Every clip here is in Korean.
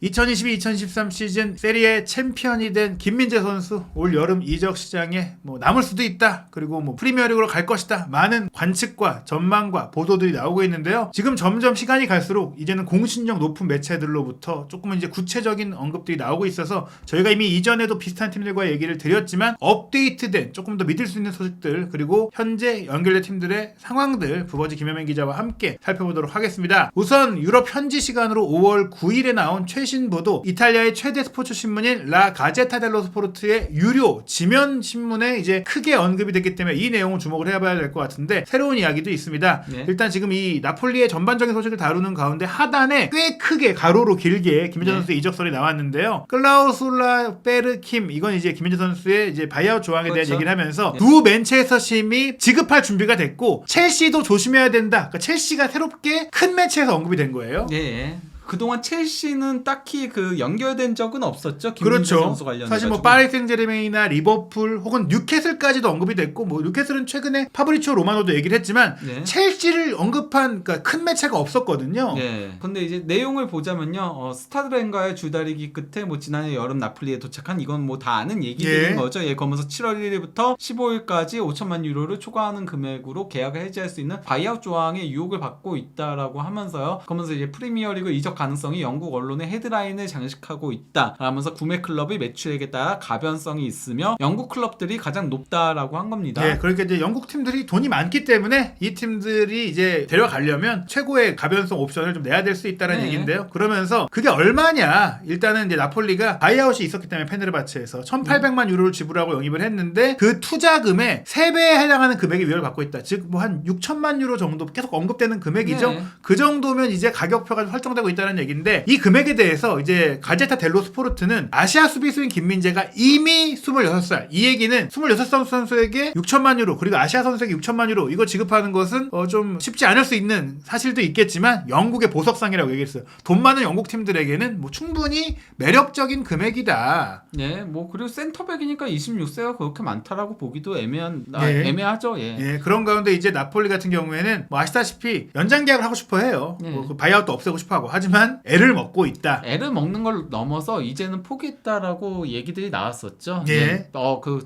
2022-2023 시즌 세리에 챔피언이 된 김민재 선수 올 여름 이적 시장에 남을 수도 있다. 그리고 프리미어리그로 갈 것이다. 많은 관측과 전망과 보도들이 나오고 있는데요. 지금 점점 시간이 갈수록 이제는 공신력 높은 매체들로부터 조금은 이제 구체적인 언급들이 나오고 있어서 저희가 이미 이전에도 비슷한 팀들과 얘기를 드렸지만 업데이트된 조금 더 믿을 수 있는 소식들 그리고 현재 연결된 팀들의 상황들 부버지 김현민 기자와 함께 살펴보도록 하겠습니다. 우선 유럽 현지 시간으로 5월 9일에 나온 최신 보도, 이탈리아의 최대 스포츠 신문인 라 가제타 델로 스포르트의 유료 지면 신문에 이제 크게 언급이 됐기 때문에 이 내용을 주목을 해봐야 될 것 같은데 새로운 이야기도 있습니다. 네. 일단 지금 이 나폴리의 전반적인 소식을 다루는 가운데 하단에 꽤 크게 가로로 길게 김민재 선수의 이적설이 나왔는데요. 클라우술라 페르킴, 이건 이제 김민재 선수의 이제 바이아웃 조항에 대한 그렇죠. 얘기를 하면서 네. 두 맨체스터 심이 지급할 준비가 됐고 첼시도 조심해야 된다. 그러니까 첼시가 새롭게 큰 매체에서 언급이 된 거예요. 네. 그동안 첼시는 딱히 연결된 적은 없었죠. 김민재 그렇죠. 선수 관련해서. 사실 파리 생제르맹이나 리버풀 혹은 뉴캐슬까지도 언급이 됐고 뉴캐슬은 최근에 파브리치오 로마노도 얘기를 했지만 네. 첼시를 언급한 그러니까 큰 매체가 없었거든요. 네. 근데 이제 내용을 보자면요. 스타드렌과의 줄다리기 끝에 지난해 여름 나폴리에 도착한 이건 다 아는 얘기들인 거죠. 그러면서 7월 1일부터 15일까지 5천만 유로를 초과하는 금액으로 계약을 해지할 수 있는 바이아웃 조항의 유혹을 받고 있다라고 하면서요. 그러면서 이제 프리미어리그 이적 가능성이 영국 언론의 헤드라인을 장식하고 있다 라면서 구매 클럽의 매출액에 따라 가변성이 있으며 영국 클럽들이 가장 높다라고 한 겁니다. 네, 그러니까 이제 영국 팀들이 돈이 많기 때문에 이 팀들이 이제 데려가려면 최고의 가변성 옵션을 좀 내야 될 수 있다는 네. 얘기인데요. 그러면서 그게 얼마냐? 일단은 이제 나폴리가 바이아웃이 있었기 때문에 페네르바체에서 1,800만 유로를 지불하고 영입을 했는데 그 투자금의 3배에 해당하는 금액이 위협을 받고 있다. 즉 한 6천만 유로 정도 계속 언급되는 금액이죠. 네. 그 정도면 이제 가격표가 설정되고 있다는 얘기인데 이 금액에 대해서 이제 가제타 델로 스포르트는 아시아 수비수인 김민재가 이미 26살, 이 얘기는 26살 선수에게 6천만 유로 그리고 아시아 선수에게 6천만 유로 이거 지급하는 것은 좀 쉽지 않을 수 있는 사실도 있겠지만 영국의 보석상이라고 얘기했어요. 돈 많은 영국 팀들에게는 충분히 매력적인 금액이다. 네, 그리고 센터백이니까 26세가 그렇게 많다라고 보기도 예. 애매하죠. 예, 그런 가운데 이제 나폴리 같은 경우에는 아시다시피 연장 계약을 하고 싶어 해요. 예. 그 바이아웃도 없애고 싶어 하고 하지만 애를 먹고 있다. 애를 먹는 걸 넘어서 이제는 포기했다라고 얘기들이 나왔었죠. 예. 네.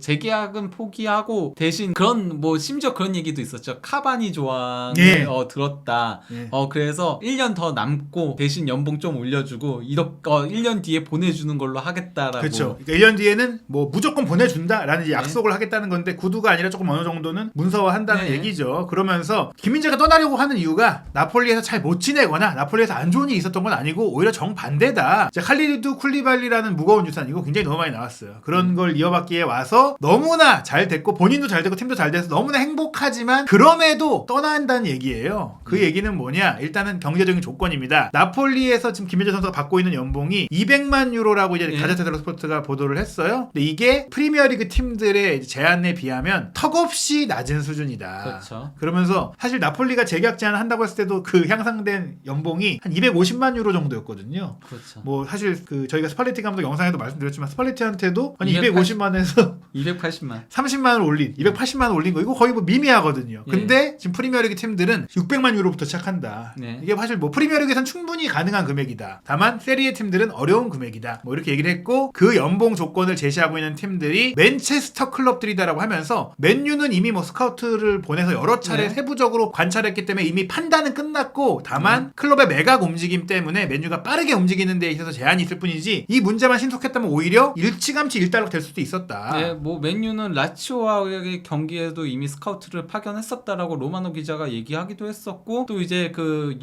재계약은 포기하고 대신 심지어 그런 얘기도 있었죠. 카바니 조항을 예. 들었다. 예. 그래서 1년 더 남고 대신 연봉 좀 올려주고 1년 뒤에 보내주는 걸로 하겠다라고. 그렇죠. 그러니까 1년 뒤에는 무조건 보내준다라는 이제 네. 약속을 하겠다는 건데 구두가 아니라 조금 어느 정도는 문서화한다는 네. 얘기죠. 그러면서 김민재가 떠나려고 하는 이유가 나폴리에서 잘 못 지내거나 나폴리에서 안 좋은 일이 있었던 건 아니고 오히려 정반대다. 칼리드 쿨리발리라는 무거운 유산 이거 굉장히 너무 많이 나왔어요. 그런 걸 이어받기에 와서 너무나 잘 됐고 본인도 잘 되고 팀도 잘 돼서 너무나 행복하지만 그럼에도 떠나야 한다는 얘기예요. 그 얘기는 뭐냐? 일단은 경제적인 조건입니다. 나폴리에서 지금 김민재 선수가 받고 있는 연봉이 200만 유로라고 이제 예. 가제타 델로 스포츠가 보도를 했어요. 근데 이게 프리미어리그 팀들의 제안에 비하면 턱없이 낮은 수준이다. 그렇죠. 그러면서 사실 나폴리가 재계약 제안을 한다고 했을 때도 그 향상된 연봉이 한 250만 유로 정도였거든요. 그렇죠. 사실 저희가 스팔레티 감독 영상에도 말씀드렸지만 스팔레티한테도 한 280. 250만에서 280만. 30만을 올린 280만을 올린 거 이거 거의 미미하거든요. 예. 근데 지금 프리미어리그 팀들은 600만 유로부터 시작한다. 네. 이게 사실 프리미어리그에선 충분히 가능한 금액이다. 다만 세리에 팀들은 어려운 금액이다. 이렇게 얘기를 했고 그 연봉 조건을 제시하고 있는 팀들이 맨체스터 클럽들이다라고 하면서 맨유는 이미 스카우트를 보내서 여러 차례 네. 세부적으로 관찰했기 때문에 이미 판단은 끝났고 다만 클럽의 매각 움직임 때문에 맨유가 빠르게 움직이는 데 있어서 제한이 있을 뿐이지 이 문제만 신속했다면 오히려 일찌감치 일단락 될 수도 있었다. 네, 맨유는 라치오와의 경기에도 이미 스카우트를 파견했었다라고 로마노 기자가 얘기하기도 했었고 또 이제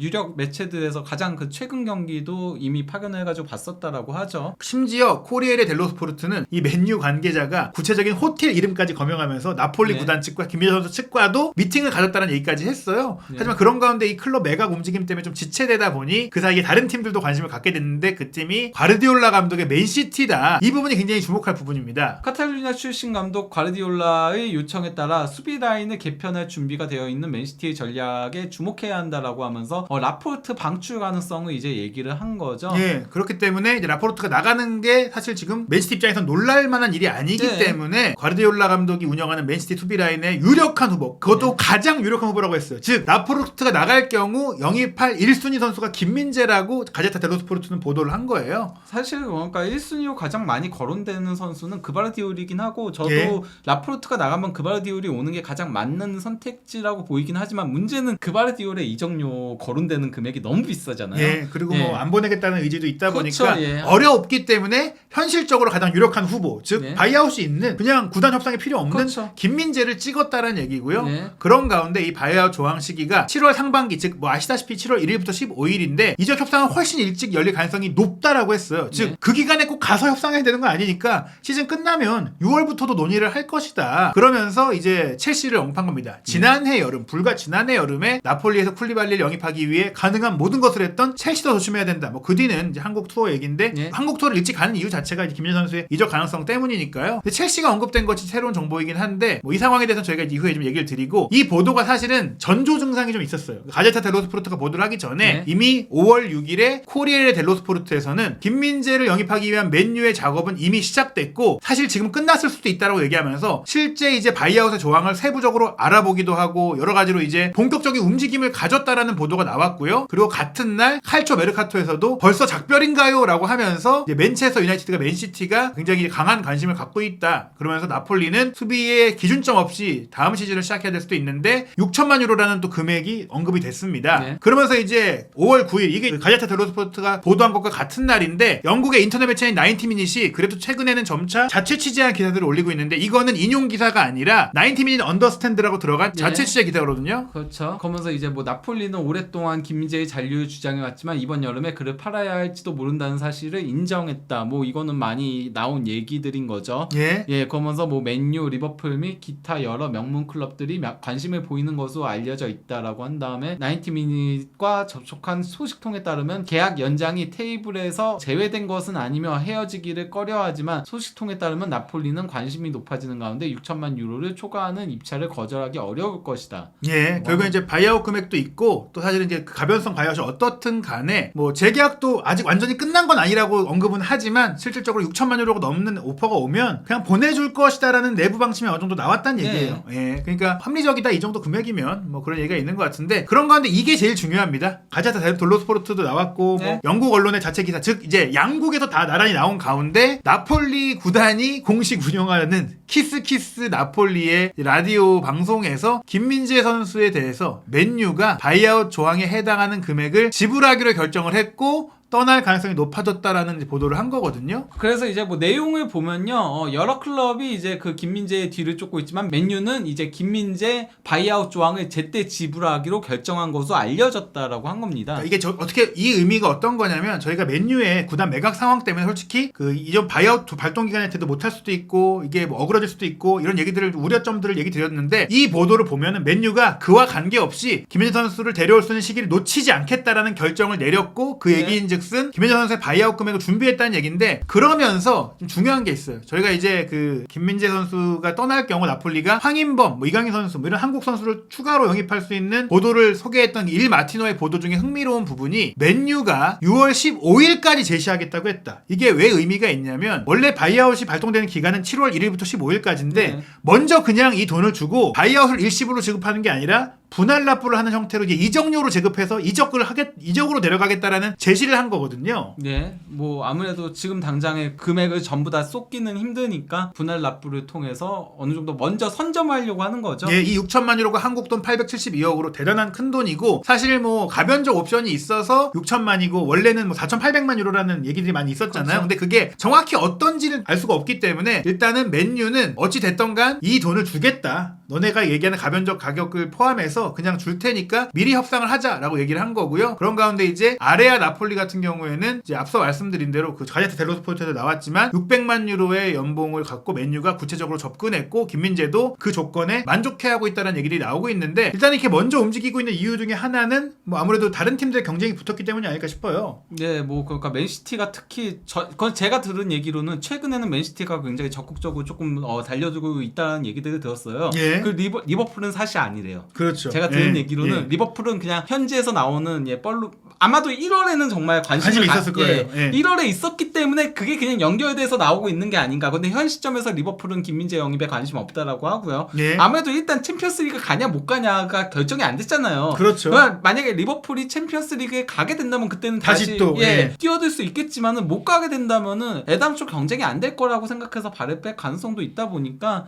유력 매체들에서 가장 최근 경기도 이미 파견해가지고 봤었다라고 하죠. 심지어 코리에레 델로 스포르트는 이 맨유 관계자가 구체적인 호텔 이름까지 거명하면서 나폴리 네. 구단 측과 김민재 선수 측과도 미팅을 가졌다는 얘기까지 했어요. 네. 하지만 그런 가운데 이 클럽 매각 움직임 때문에 좀 지체되다 보니 그 사이에 다른 팀들도 관심을 갖게 됐는데 그 팀이 과르디올라 감독의 맨시티다. 이 부분이 굉장히 주목할 부분입니다. 카탈루냐 출신 감독 과르디올라의 요청에 따라 수비 라인을 개편할 준비가 되어 있는 맨시티의 전략에 주목해야 한다라고 하면서 라포르트 방출 가능성을 이제 얘기를 한 거죠. 예, 그렇기 때문에 이제 라포르트가 나가는 게 사실 지금 맨시티 입장에선 놀랄 만한 일이 아니기 네. 때문에 과르디올라 감독이 운영하는 맨시티 수비 라인의 유력한 후보, 그것도 가장 유력한 후보라고 했어요. 즉 라포르트가 나갈 경우 영입할 1순위 선수가 김민재라 있다라고 가제타 델로 스포르트는 보도를 한 거예요. 사실 그러니까 1순위로 가장 많이 거론되는 선수는 그바르디올이긴 하고 저도 예. 라포르트가 나가면 그바르디올이 오는 게 가장 맞는 선택지라고 보이긴 하지만 문제는 그바르디올의 이적료 거론되는 금액이 너무 비싸잖아요. 예, 그리고 예. 뭐 안 보내겠다는 의지도 있다 그렇죠, 보니까 예. 어려웠기 때문에 현실적으로 가장 유력한 후보, 즉 예. 바이아웃이 있는 그냥 구단 협상이 필요 없는 그렇죠. 김민재를 찍었다는 얘기고요. 예. 그런 가운데 이 바이아웃 조항 시기가 7월 상반기, 즉 뭐 아시다시피 7월 1일부터 15일인데 이적 협상은 훨씬 일찍 열릴 가능성이 높다라고 했어요. 즉 예. 그 기간에 꼭 가서 협상해야 되는 거 아니니까 시즌 끝나면 6월부터도 논의를 할 것이다. 그러면서 이제 첼시를 언급한 겁니다. 지난해 여름, 불과 지난해 여름에 나폴리에서 쿨리발리를 영입하기 위해 가능한 모든 것을 했던 첼시도 조심해야 된다. 뭐 그 뒤는 이제 한국 투어 얘기인데 예. 한국 투어를 일찍 가는 이유 자체가 이제 김민재 선수의 이적 가능성 때문이니까요. 근데 첼시가 언급된 것이 새로운 정보이긴 한데 뭐 이 상황에 대해서 저희가 이후에 좀 얘기를 드리고 이 보도가 사실은 전조 증상이 좀 있었어요. 가제타 델로 스포르트가 보도를 하기 전에 네. 이미 5월 6일에 코리에르 델로 스포르트에서는 김민재를 영입하기 위한 맨유의 작업은 이미 시작됐고 사실 지금 끝났을 수도 있다라고 얘기하면서 실제 이제 바이아웃의 조항을 세부적으로 알아보기도 하고 여러 가지로 이제 본격적인 움직임을 가졌다라는 보도가 나왔고요. 그리고 같은 날 칼초 메르카토에서도 벌써 작별인가요? 라고 하면서 이제 맨체스터 유나이티드가 맨시티가 굉장히 강한 관심을 갖고 있다. 그러면서 나폴리는 수비의 기준점 없이 다음 시즌을 시작해야 될 수도 있는데 6천만 유로라는 또 금액이 언급이 됐습니다. 네. 그러면서 이제 5월 9일 이게 가제타 델로 스포르트가 보도한 것과 같은 날인데 영국의 인터넷 매체인 90미닛이 그래도 최근에는 점차 자체 취재한 기사들을 올리고 있는데 이거는 인용 기사가 아니라 90미닛 언더스탠드라고 들어간 네. 자체 취재 기사거든요. 그렇죠. 그러면서 이제 뭐 나폴리는 오랫동안 김민재의 잔류를 주장해왔지만 이번 여름에 그를 팔아야 할지도 모른다는 사실을 인정했다. 뭐 이거는 많이 나온 얘기들인 거죠. 예. 예, 그러면서 뭐 맨유, 리버풀 및 기타 여러 명문 클럽들이 관심을 보이는 것으로 알려져 있다라고 한 다음에 90미닛과 접촉한 소식통에 따르면 계약 연장이 테이블에서 제외된 것은 아니며 헤어지기를 꺼려하지만 소식통에 따르면 나폴리는 관심이 높아지는 가운데 6천만 유로를 초과하는 입찰을 거절하기 어려울 것이다. 예, 결국엔 이제 바이아웃 금액도 있고 또 사실은 이제 그 가변성 바이아웃이 어떻든 간에 뭐 재계약도 아직 완전히 끝난 건 아니라고 언급은 하지만 실질적으로 6천만 유로가 넘는 오퍼가 오면 그냥 보내줄 것이다라는 내부 방침이 어느 정도 나왔다는 얘기예요. 예, 그러니까 합리적이다 이 정도 금액이면 뭐 그런 얘기가 있는 것 같은데 그런 가운데 이게 제일 중요합니다. 가제타 델로 스포르트도 나왔고 네. 뭐 영국 언론의 자체 기사 즉 이제 양국에서 다 나란히 나온 가운데 나폴리 구단이 공식 운영하는 키스 나폴리의 라디오 방송에서 김민재 선수에 대해서 맨유가 바이아웃 조항에 해당하는 금액을 지불하기로 결정을 했고 떠날 가능성이 높아졌다라는 이제 보도를 한 거거든요. 그래서 이제 뭐 내용을 보면요, 여러 클럽이 이제 그 김민재의 뒤를 쫓고 있지만 맨유는 이제 김민재 바이아웃 조항을 제때 지불하기로 결정한 것으로 알려졌다라고 한 겁니다. 이게 어떻게 이 의미가 어떤 거냐면 저희가 맨유의 구단 매각 상황 때문에 솔직히 그 이전 바이아웃 발동 기간에 때도 못할 수도 있고 이게 뭐 어그러질 수도 있고 이런 얘기들을 우려점들을 얘기 드렸는데 이 보도를 보면은 맨유가 그와 관계없이 김민재 선수를 데려올 수 있는 시기를 놓치지 않겠다라는 결정을 내렸고 그 얘기인즉 김민재 선수의 바이아웃 금액을 준비했다는 얘기인데 그러면서 좀 중요한 게 있어요. 저희가 이제 그 김민재 선수가 떠날 경우 나폴리가 황인범, 뭐 이강인 선수 뭐 이런 한국 선수를 추가로 영입할 수 있는 보도를 소개했던 일 마티노의 보도 중에 흥미로운 부분이 맨유가 6월 15일까지 제시하겠다고 했다. 이게 왜 의미가 있냐면 원래 바이아웃이 발동되는 기간은 7월 1일부터 15일까지인데 네. 먼저 그냥 이 돈을 주고 바이아웃을 일시불로 지급하는 게 아니라 분할 납부를 하는 형태로 이제 이적료로 지급해서 이적으로 내려가겠다라는 제시를 한 거거든요. 네, 뭐 아무래도 지금 당장의 금액을 전부 다 쏟기는 힘드니까 분할 납부를 통해서 어느 정도 먼저 선점하려고 하는 거죠. 예, 이 6천만 유로가 한국 돈 872억으로 대단한 큰 돈이고 사실 뭐 가변적 옵션이 있어서 6천만이고 원래는 뭐 4,800만 유로라는 얘기들이 많이 있었잖아요. 그렇죠. 근데 그게 정확히 어떤지를 알 수가 없기 때문에 일단은 맨유는 어찌 됐던 간 이 돈을 주겠다. 너네가 얘기하는 가변적 가격을 포함해서 그냥 줄 테니까 미리 협상을 하자라고 얘기를 한 거고요. 그런 가운데 이제 아레아 나폴리 같은 경우에는 이제 앞서 말씀드린 대로 그 가제타 델로 스포르트에도 나왔지만 600만 유로의 연봉을 갖고 맨유가 구체적으로 접근했고 김민재도 그 조건에 만족해하고 있다는 얘기들이 나오고 있는데 일단 이렇게 먼저 움직이고 있는 이유 중에 하나는 뭐 아무래도 다른 팀들의 경쟁이 붙었기 때문이 아닐까 싶어요. 네, 뭐 그러니까 맨시티가 특히 그건 제가 들은 얘기로는 최근에는 맨시티가 굉장히 적극적으로 조금 달려주고 있다는 얘기들을 들었어요. 예. 그 리버풀은 사실 아니래요. 그렇죠. 제가 들은 예. 얘기로는 예. 리버풀은 그냥 현지에서 나오는 뻘로 아마도 1월에는 정말 관심이 있었을 거예요. 예. 1월에 있었기 때문에 그게 그냥 연결돼서 나오고 있는 게 아닌가. 근데 현 시점에서 리버풀은 김민재 영입에 관심 없다라고 하고요. 예. 아무래도 일단 챔피언스리그 가냐 못 가냐가 결정이 안 됐잖아요. 그렇죠. 만약에 리버풀이 챔피언스리그에 가게 된다면 그때는 다시 또, 뛰어들 수 있겠지만은 못 가게 된다면은 애당초 경쟁이 안 될 거라고 생각해서 발을 뺄 가능성도 있다 보니까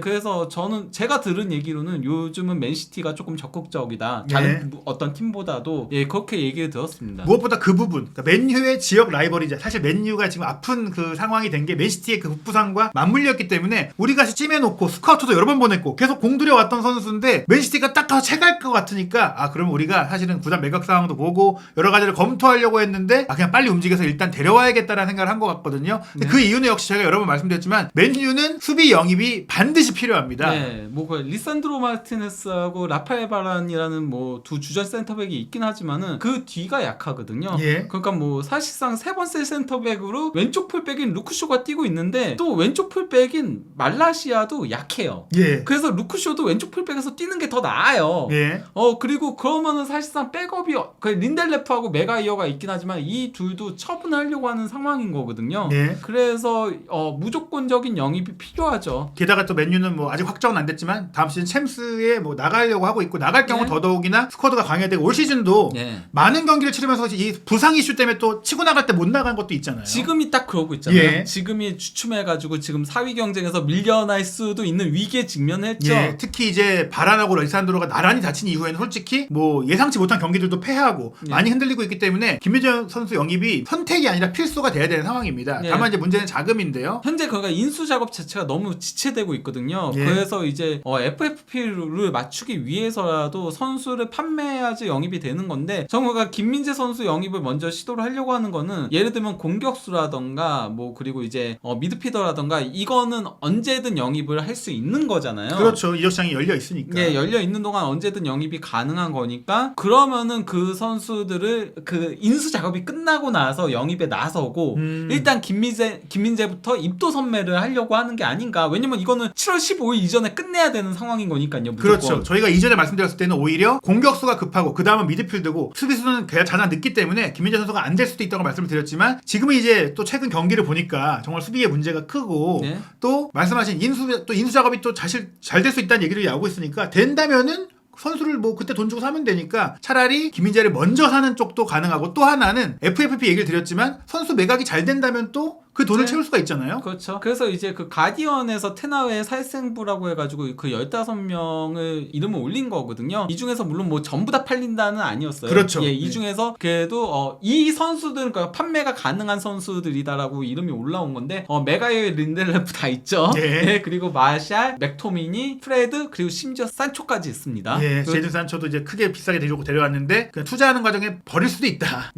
그래서 저는 제가 들은 얘기로는 요즘은 맨시티가 조금 적극적이다. 다른 어떤 팀보다도 그렇게 얘기를 들었습니다. 무엇보다 그 부분, 그러니까 맨유의 지역 라이벌이자 사실 맨유가 지금 아픈 그 상황이 된 게 맨시티의 그 부상과 맞물렸기 때문에 우리가 찜해놓고 스카우트도 여러 번 보냈고 계속 공들여 왔던 선수인데 맨시티가 딱 가서 채갈 것 같으니까 그럼 우리가 사실은 구단 매각 상황도 보고 여러 가지를 검토하려고 했는데 그냥 빨리 움직여서 일단 데려와야겠다라는 생각을 한 것 같거든요. 근데 그 이유는 역시 제가 여러 번 말씀드렸지만 맨유는 수비 영입이 반드시 필요합니다. 그 리산드로 마르티네스하고 라파엘 바란이라는 뭐 두 주전 센터백이 있긴 하지만은 그 뒤가 약하거든요. 그러니까 뭐 사실상 세 번째 센터백으로 왼쪽 풀백인 루크쇼가 뛰고 있는데 또 왼쪽 풀백인 말라시아도 약해요. 그래서 루크쇼도 왼쪽 풀백에서 뛰는 게 더 나아요. 그리고 그러면은 사실상 백업이 린델레프하고 메가이어가 있긴 하지만 이 둘도 처분하려고 하는 상황인 거거든요. 그래서 무조건적인 영입이 필요하죠. 게다가 또 맨유는 뭐 아직 확정은 안 됐지만 다음 시즌 챔스에 뭐 나가려고 하고 있고 나갈 경우 더더욱이나 스쿼드가 강해되고 올 시즌도 많은 경기를 치르면서 이 부상 이슈 때문에 또 치고 나갈 때 못 나간 것도 있잖아요. 지금이 딱 그러고 있잖아요. 지금이 주춤해가지고 지금 4위 경쟁에서 밀려날 수도 있는 위기에 직면했죠. 특히 이제 바란하고 리산드로가 나란히 다친 이후에는 솔직히 뭐 예상치 못한 경기들도 패하고 많이 흔들리고 있기 때문에 김민재 선수 영입이 선택이 아니라 필수가 돼야 되는 상황입니다. 다만 이제 문제는 자금인데요. 현재 그러니까 인수 작업 자체가 너무 지체되고 있거든요. 그래서 이제 FFP를 맞추기 위해서라도 선수를 판매해야지 영입이 되는 건데 정말 김민재 선수 영입을 먼저 시도를 하려고 하는 거는 예를 들면 공격수라던가 뭐 그리고 이제 미드피더라던가 이거는 언제든 영입을 할 수 있는 거잖아요. 그렇죠. 이적 시장이 열려 있으니까. 열려 있는 동안 언제든 영입이 가능한 거니까 그러면은 그 선수들을 그 인수 작업이 끝나고 나서 영입에 나서고 일단 김민재부터 입도 선매를 하려고 하는 게 아닌가. 왜냐면 이거는 7월 15일 이전에 끝내야 되는 상황인 거니까요. 무조건. 그렇죠. 저희가 이전에 말씀드렸을 때는 오히려 공격수가 급하고 그 다음은 미드필드고 수비수는 가장 늦기 때문에 김민재 선수가 안 될 수도 있다고 말씀을 드렸지만 지금은 이제 또 최근 경기를 보니까 정말 수비의 문제가 크고 또 말씀하신 인수 작업이 또 사실 잘 될 수 있다는 얘기를 나오고 있으니까 된다면은 선수를 뭐 그때 돈 주고 사면 되니까 차라리 김민재를 먼저 사는 쪽도 가능하고 또 하나는 FFP 얘기를 드렸지만 선수 매각이 잘 된다면 또 그 돈을 채울 수가 있잖아요. 그렇죠. 그래서 이제 그 가디언에서 테나웨의 살생부라고 해가지고 그 15명을 이름을 올린 거거든요. 이 중에서 물론 뭐 전부 다 팔린다는 아니었어요. 그렇죠. 이 중에서 그래도 이 선수들 그러니까 판매가 가능한 선수들이다라고 이름이 올라온 건데 메가이어, 린델레프 다 있죠. 그리고 마샬, 맥토미니, 프레드 그리고 심지어 산초까지 있습니다. 제이든 산초도 이제 크게 비싸게 데려왔는데 그냥 투자하는 과정에 버릴 수도 있다.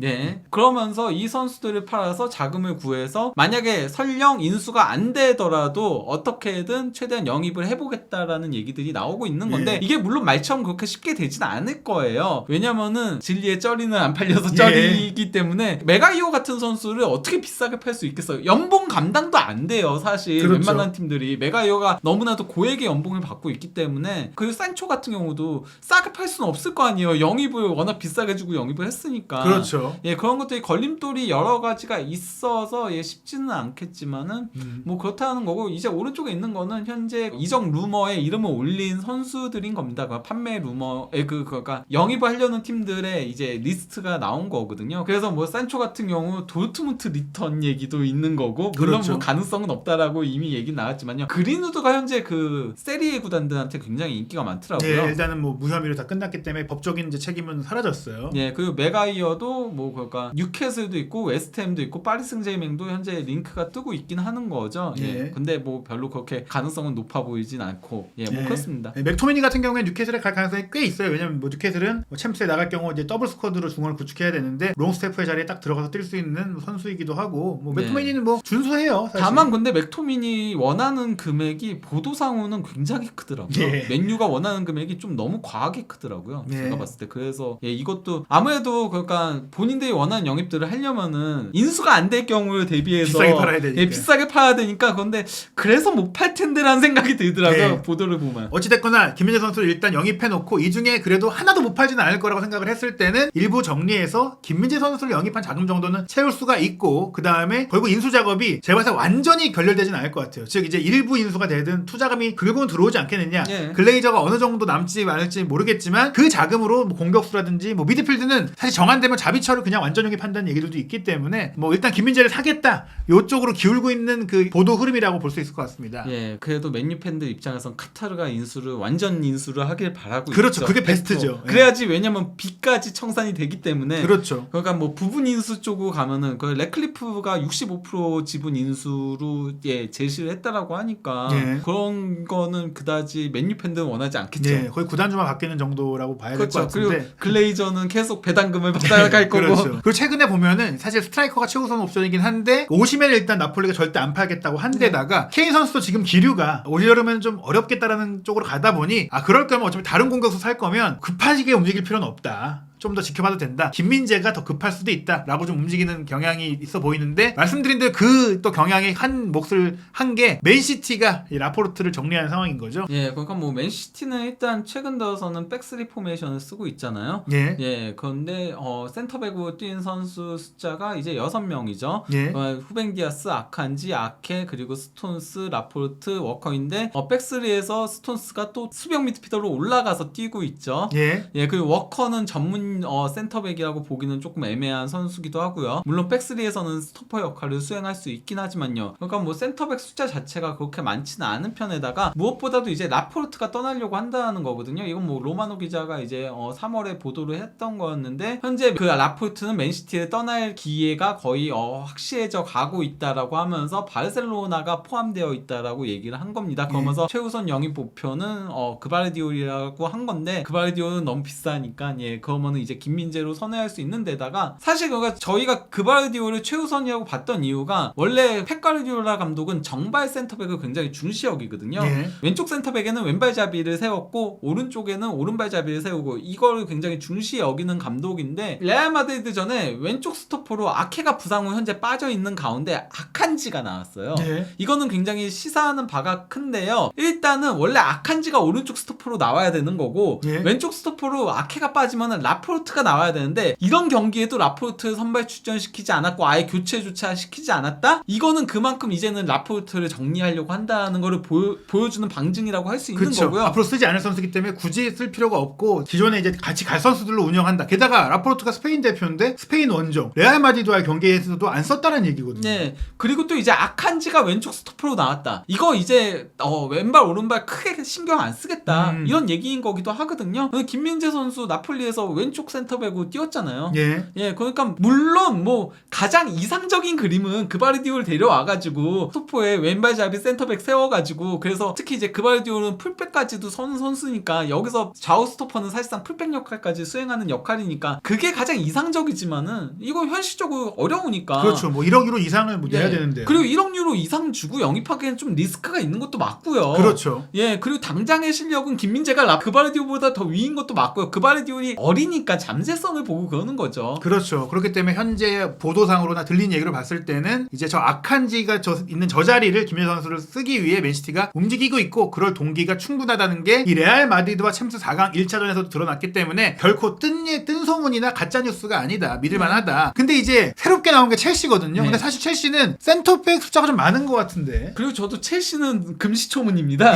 그러면서 이 선수들을 팔아서 자금을 구해서 만약에 설령 인수가 안 되더라도 어떻게든 최대한 영입을 해보겠다라는 얘기들이 나오고 있는 건데 이게 물론 말처럼 그렇게 쉽게 되진 않을 거예요. 왜냐면은 진리의 쩌리는 안 팔려서 쩌리이기 때문에 메가이오 같은 선수를 어떻게 비싸게 팔 수 있겠어요. 연봉 감당도 안 돼요. 사실 웬만한 팀들이 메가이오가 너무나도 고액의 연봉을 받고 있기 때문에 그리고 산초 같은 경우도 싸게 팔 수는 없을 거 아니에요. 영입을 워낙 비싸게 주고 영입을 했으니까. 그렇죠. 그런 것들이 걸림돌이 여러 가지가 있어서 쉽지는 않겠지만은 뭐 그렇다는 거고 이제 오른쪽에 있는 거는 현재 이적 루머에 이름을 올린 선수들인 겁니다. 그 판매 루머에 그러니까 영입을 하려는 팀들의 이제 리스트가 나온 거거든요. 그래서 뭐 산초 같은 경우 도르트문트 리턴 얘기도 있는 거고 물론 뭐 가능성은 없다라고 이미 얘기 나왔지만요. 그린우드가 현재 그 세리에 구단들한테 굉장히 인기가 많더라고요. 일단은 뭐 무혐의로 다 끝났기 때문에 법적인 이제 책임은 사라졌어요. 그리고 메가이어도 뭐 그러니까 뉴캐슬도 있고 웨스트햄도 있고 파리 생제르맹도 현재 링크가 뜨고 있긴 하는 거죠. 근데 뭐 별로 그렇게 가능성은 높아 보이진 않고 뭐 그렇습니다. 맥토미니 같은 경우에 뉴캐슬에 갈 가능성이 꽤 있어요. 왜냐면 뭐 뉴캐슬은 뭐 챔스에 나갈 경우 이제 더블 스쿼드로 중원을 구축해야 되는데 롱스태프의 자리에 딱 들어가서 뛸 수 있는 선수이기도 하고 뭐 맥토미니는 뭐 준수해요. 사실. 다만 근데 맥토미니 원하는 금액이 보도상으로는 굉장히 크더라고요. 맨유가 원하는 금액이 좀 너무 과하게 크더라고요. 제가 봤을 때. 그래서 이것도 아무래도 그러니까 본인들이 원하는 영입들을 하려면은 인수가 안 될 경우를 대비해서 비싸게 팔아야 되니까. 예, 비싸게 팔아야 되니까 근데 그래서 못 팔 텐데라는 생각이 들더라고요. 네. 보도를 보면. 어찌됐거나 김민재 선수를 일단 영입해놓고 이 중에 그래도 하나도 못 팔지는 않을 거라고 생각을 했을 때는 일부 정리해서 김민재 선수를 영입한 자금 정도는 채울 수가 있고 그 다음에 결국 인수 작업이 제가 봐서 완전히 결렬되지는 않을 것 같아요. 즉 이제 일부 인수가 되든 투자금이 결국은 들어오지 않겠느냐. 예. 글레이저가 어느 정도 남지 않을지 모르겠지만 그 자금으로 뭐 공격수라든지 뭐 미드필드는 사실 정한되면 자비처를 그냥 완전 영입한다는 얘기들도 있기 때문에 뭐 일단 김민재를 사겠다 요쪽으로 기울고 있는 그 보도 흐름이라고 볼 수 있을 것 같습니다. 예, 그래도 맨유 팬들 입장에선 카타르가 인수를 완전 인수를 하길 바라고 그렇죠. 있죠. 그게 100%. 베스트죠. 예. 그래야지 왜냐면 빚까지 청산이 되기 때문에. 그렇죠. 그러니까 뭐 부분 인수 쪽으로 가면은 그 레클리프가 65% 지분 인수로 제시를 했다라고 하니까 예. 그런 거는 그다지 맨유 팬들은 원하지 않겠죠. 네, 거의 구단주만 바뀌는 정도라고 봐야 될 것 그렇죠. 같은데. 그리고 글레이저는 계속 배당금을 받아갈 거고. 그렇죠. 그리고 최근에 보면은 사실 스트라이커가 최우선 옵션이긴 한데 오시면을 일단 나폴리가 절대 안 팔겠다고 한 데다가 케인 선수도 지금 기류가 올 여름에는 좀 어렵겠다라는 쪽으로 가다 보니 그럴 거면 어차피 다른 공격수 살 거면 급하게 움직일 필요는 없다. 좀 더 지켜봐도 된다. 김민재가 더 급할 수도 있다라고 좀 움직이는 경향이 있어 보이는데 말씀드린 대로 그 또 경향의 한 몫을 한 게 맨시티가 이 라포르트를 정리하는 상황인 거죠. 예, 그러니까 뭐 맨시티는 일단 최근 들어서는 백스리 포메이션을 쓰고 있잖아요. 예. 예, 그런데 센터백으로 뛴 선수 숫자가 이제 6명이죠. 예. 후벤 디아스, 아칸지, 아케 그리고 스톤스, 라포르트, 워커인데 백스리에서 스톤스가 또 수비형 미드필더로 올라가서 뛰고 있죠. 예. 예, 그리고 워커는 전문 센터백이라고 보기는 조금 애매한 선수기도 하고요. 물론 백스리에서는 스토퍼 역할을 수행할 수 있긴 하지만요. 그러니까 뭐 센터백 숫자 자체가 그렇게 많지는 않은 편에다가 무엇보다도 이제 라포르트가 떠나려고 한다는 거거든요. 이건 뭐 로마노 기자가 이제 3월에 보도를 했던 거였는데 현재 그 라포르트는 맨시티에 떠날 기회가 거의 확실해져 가고 있다라고 하면서 바르셀로나가 포함되어 있다라고 얘기를 한 겁니다. 그러면서 최우선 영입 목표는 그바르디올이라고 한 건데 그바르디올은 너무 비싸니까 그러면은 이제 김민재로 선회할 수 있는 데다가 사실 그러니까 저희가 그바르디올을 최우선이라고 봤던 이유가 원래 펩 가르디올라 감독은 정발 센터백을 굉장히 중시 여기거든요. 예. 왼쪽 센터백에는 왼발잡이를 세웠고 오른쪽에는 오른발잡이를 세우고 이거를 굉장히 중시 여기는 감독인데 레알 마드리드 전에 왼쪽 스토퍼로 아케가 부상 후 현재 빠져있는 가운데 아칸지가 나왔어요. 예. 이거는 굉장히 시사하는 바가 큰데요. 일단은 원래 아칸지가 오른쪽 스토퍼로 나와야 되는 거고 예. 왼쪽 스토퍼로 아케가 빠지면은 라포르트가 나와야 되는데 이런 경기에도 라포르트 선발 출전시키지 않았고 아예 교체조차 시키지 않았다? 이거는 그만큼 이제는 라포르트를 정리하려고 한다는 거를 보여주는 방증이라고 할 수 있는 그렇죠. 거고요. 앞으로 쓰지 않을 선수기 때문에 굳이 쓸 필요가 없고 기존에 이제 같이 갈 선수들로 운영한다. 게다가 라포르트가 스페인 대표인데 스페인 원정 레알 마드리드와의 경기에서도 안 썼다는 얘기거든요. 네. 그리고 또 이제 아칸지가 왼쪽 스토퍼로 나왔다. 이거 이제 왼발 오른발 크게 신경 안 쓰겠다. 이런 얘기인 거기도 하거든요. 김민재 선수 나폴리에서 왼쪽 센터백으로 뛰었잖아요. 예. 그러니까 물론 뭐 가장 이상적인 그림은 그바르디올 데려와가지고 스토퍼에 왼발잡이 센터백 세워가지고 그래서 특히 이제 그바르디올은 풀백까지도 서는 선수니까 여기서 좌우 스토퍼는 사실상 풀백 역할까지 수행하는 역할이니까 그게 가장 이상적이지만은 이거 현실적으로 어려우니까. 그렇죠. 뭐 1억 유로 이상을 뭐 내야 되는데. 그리고 1억 유로 이상 주고 영입하기에는 좀 리스크가 있는 것도 맞고요. 그렇죠. 예, 그리고 당장의 실력은 김민재가 그바르디올보다 더 위인 것도 맞고요. 그바르디올이 어리니까 잠재성을 보고 그러는 거죠. 그렇죠. 그렇기 때문에 현재 보도상으로나 들린 얘기를 봤을 때는 이제 저 아칸지가 있는 저 자리를 김민재 선수를 쓰기 위해 맨시티가 움직이고 있고 그럴 동기가 충분하다는 게 이 레알 마드리드와 챔스 4강 1차전에서도 드러났기 때문에 결코 뜬 소문이나 가짜 뉴스가 아니다. 믿을만하다. 근데 이제 새롭게 나온 게 첼시거든요. 근데 사실 첼시는 센터백 숫자가 좀 많은 것 같은데. 그리고 저도 첼시는 금시초문입니다.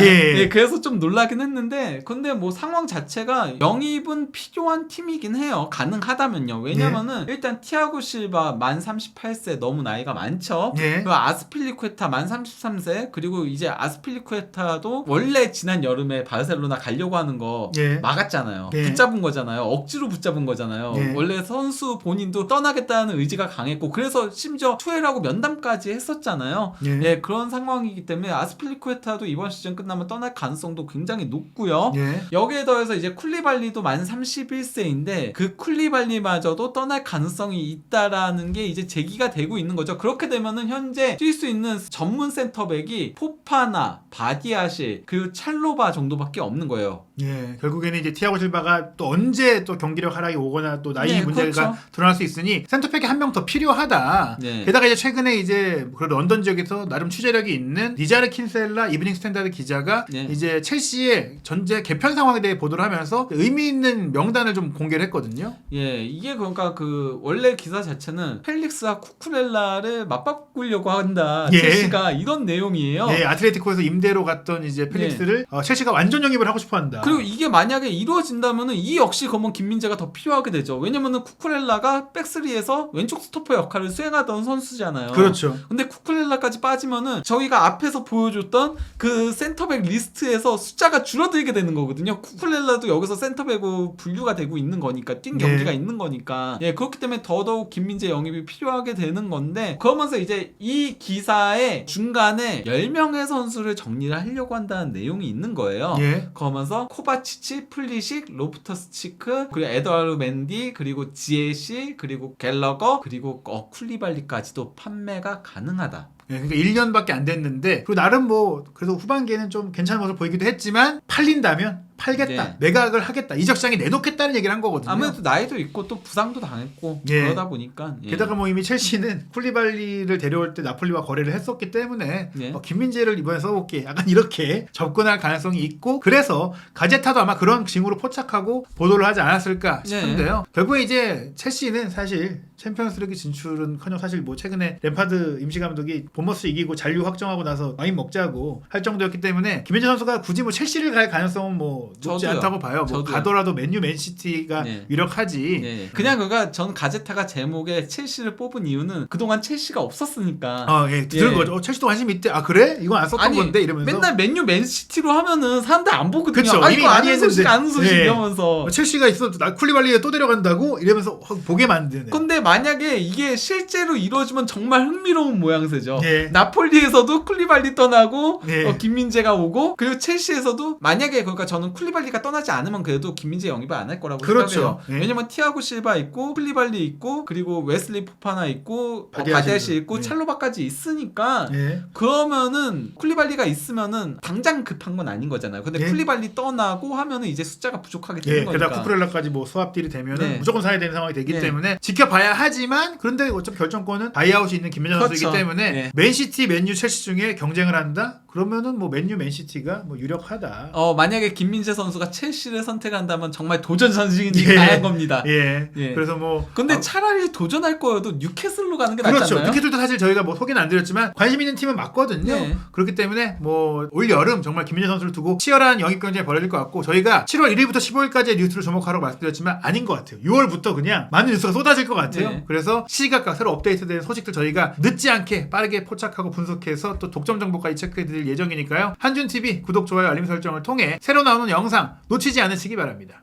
그래서 좀 놀라긴 했는데 근데 뭐 상황 자체가 영입은 필요한 팀이긴 해요. 가능하다면요. 왜냐면은 일단 티아고 실바 만 38세 너무 나이가 많죠. 그리고 아스필리쿠에타 만 33세 그리고 이제 아스필리쿠에타도 원래 지난 여름에 바르셀로나 가려고 하는 거 막았잖아요. 붙잡은 거잖아요. 억지로 붙잡은 거잖아요. 원래 선수 본인도 떠나겠다는 의지가 강했고 그래서 심지어 투엘하고 면담까지 했었잖아요. 그런 상황이기 때문에 아스필리쿠에타도 이번 시즌 끝나면 떠날 가능성도 굉장히 높고요. 여기에 더해서 이제 쿨리발리도 만 31세인데 내용인데 그 쿨리발리마저도 떠날 가능성이 있다라는 게 이제 제기가 되고 있는 거죠. 그렇게 되면은 현재 뛸 수 있는 전문 센터백이 포파나 바디아실 그리고 찰로바 정도밖에 없는 거예요. 예, 결국에는 이제 티아고 실바가 또 언제 또 경기력 하락이 오거나 또 나이 네, 문제가 그렇죠. 드러날 수 있으니 센터백이 한 명 더 필요하다. 네. 게다가 이제 최근에 이제 그 런던 지역에서 나름 취재력이 있는 리자르 킨셀라 이브닝 스탠다드 기자가 네. 이제 첼시의 전제 개편 상황에 대해 보도를 하면서 의미 있는 명단을 좀 공개를 했거든요. 예, 이게 그러니까 그 원래 기사 자체는 펠릭스와 쿠쿠렐라를 맞바꾸려고 한다. 예. 첼시가 이런 내용이에요. 네, 아틀레티코에서 임대로 갔던 이제 펠릭스를 첼시가 완전 영입을 하고 싶어한다. 그리고 이게 만약에 이루어진다면은 이 역시 그러면 김민재가 더 필요하게 되죠. 왜냐면은 쿠쿠렐라가 백스리에서 왼쪽 스토퍼 역할을 수행하던 선수잖아요. 그렇죠. 근데 쿠쿠렐라까지 빠지면은 저희가 앞에서 보여줬던 그 센터백 리스트에서 숫자가 줄어들게 되는 거거든요. 쿠쿠렐라도 여기서 센터백으로 분류가 되고 있는 거니까 뛴 네. 경기가 있는 거니까 예 그렇기 때문에 더더욱 김민재 영입이 필요하게 되는 건데 그러면서 이제 이 기사의 중간에 10명의 선수를 정리를 하려고 한다는 내용이 있는 거예요. 예. 그러면서 코바치치, 플리식, 로프터스치크, 그리고 에드와르 맨디, 그리고 지에시, 그리고 갤러거, 그리고 쿨리발리까지도 판매가 가능하다. 예, 그러니까 1년밖에 안 됐는데 그리고 나름 뭐 그래도 후반기에는 좀 괜찮은 모습 보이기도 했지만 팔린다면 팔겠다, 네. 매각을 하겠다, 이적 시장에 내놓겠다는 얘기를 한 거거든요. 아무래도 나이도 있고 또 부상도 당했고 예. 그러다 보니까 예. 게다가 뭐 이미 첼시는 쿨리발리를 데려올 때 나폴리와 거래를 했었기 때문에 예. 김민재를 이번에 써볼게 약간 이렇게 접근할 가능성이 있고 그래서 가제타도 아마 그런 징후로 포착하고 보도를 하지 않았을까 싶은데요. 결국에 이제 첼시는 사실 챔피언스리그 진출은커녕 사실 뭐 최근에 램파드 임시감독이 본머스 이기고 잔류 확정하고 나서 와인 먹자고 할 정도였기 때문에 김민재 선수가 굳이 뭐 첼시를 갈 가능성은 뭐 높지 저도요. 않다고 봐요. 뭐 저도요. 가더라도 맨유, 맨시티가 네. 유력하지. 예. 그냥 그가 전 가제타가 제목에 첼시를 뽑은 이유는 그동안 첼시가 없었으니까 예, 들은 예. 거죠. 첼시도 관심 있대. 아 그래? 이건 안 썼던 아니, 건데 이러면서. 맨날 맨유 맨시티로 하면은 사람들 안 보거든요. 그쵸, 아 이미 이거 많이 아는 소식 했는데. 아는 소식 예. 이러면서 첼시가 있어 나 쿨리발리에 또 데려간다고 이러면서 보게 만드네. 근데 만약에 이게 실제로 이루어지면 정말 흥미로운 모양새죠. 예. 나폴리에서도 쿨리발리 떠나고 예. 김민재가 오고 그리고 첼시에서도 만약에 그러니까 저는 쿨리발리가 떠나지 않으면 그래도 김민재 영입을 안 할 거라고 그렇죠. 생각해요. 예. 왜냐면 티아고 실바 있고 쿨리발리 있고 그리고 웨슬리 포파나 있고 바디아시 있고 예. 찰로바까지 있으니까 예. 그러면은 쿨리발리가 있으면은 당장 급한 건 아닌 거잖아요. 근데 예. 쿨리발리 떠나고 하면은 이제 숫자가 부족하게 되는 예, 거니까. 게다가 쿠쿠렐라까지 뭐 소합딜이 되면은 네. 무조건 사야 되는 상황이 되기 네. 때문에 지켜봐야 하지만 그런데 어차피 결정권은 바이아웃이 있는 김민재 그렇죠. 선수이기 때문에 네. 맨시티, 맨유, 첼시 중에 경쟁을 한다? 그러면은 뭐 맨유, 맨시티가 뭐 유력하다. 만약에 김민재 선수가 첼시를 선택한다면 정말 도전 선수이 예. 강한 겁니다. 예. 예. 그래서 뭐 근데 차라리 도전할 거여도 뉴캐슬로 가는 게 그렇죠. 낫잖아요. 뉴캐슬도 사실 저희가 뭐 소개는 안 드렸지만 관심 있는 팀은 맞거든요. 네. 그렇기 때문에 뭐 올 여름 정말 김민재 선수를 두고 치열한 영입 경쟁이 벌어질 것 같고 저희가 7월 1일부터 15일까지의 뉴스를 주목하라고 말씀드렸지만 아닌 것 같아요. 6월부터 그냥 많은 뉴스가 쏟아질 것 같아요. 네. 그래서 시각과 새로 업데이트된 소식들 저희가 늦지 않게 빠르게 포착하고 분석해서 또 독점 정보까지 체크해드릴 예정이니까요. 한준TV 구독, 좋아요, 알림 설정을 통해 새로 나오는 영상 놓치지 않으시기 바랍니다.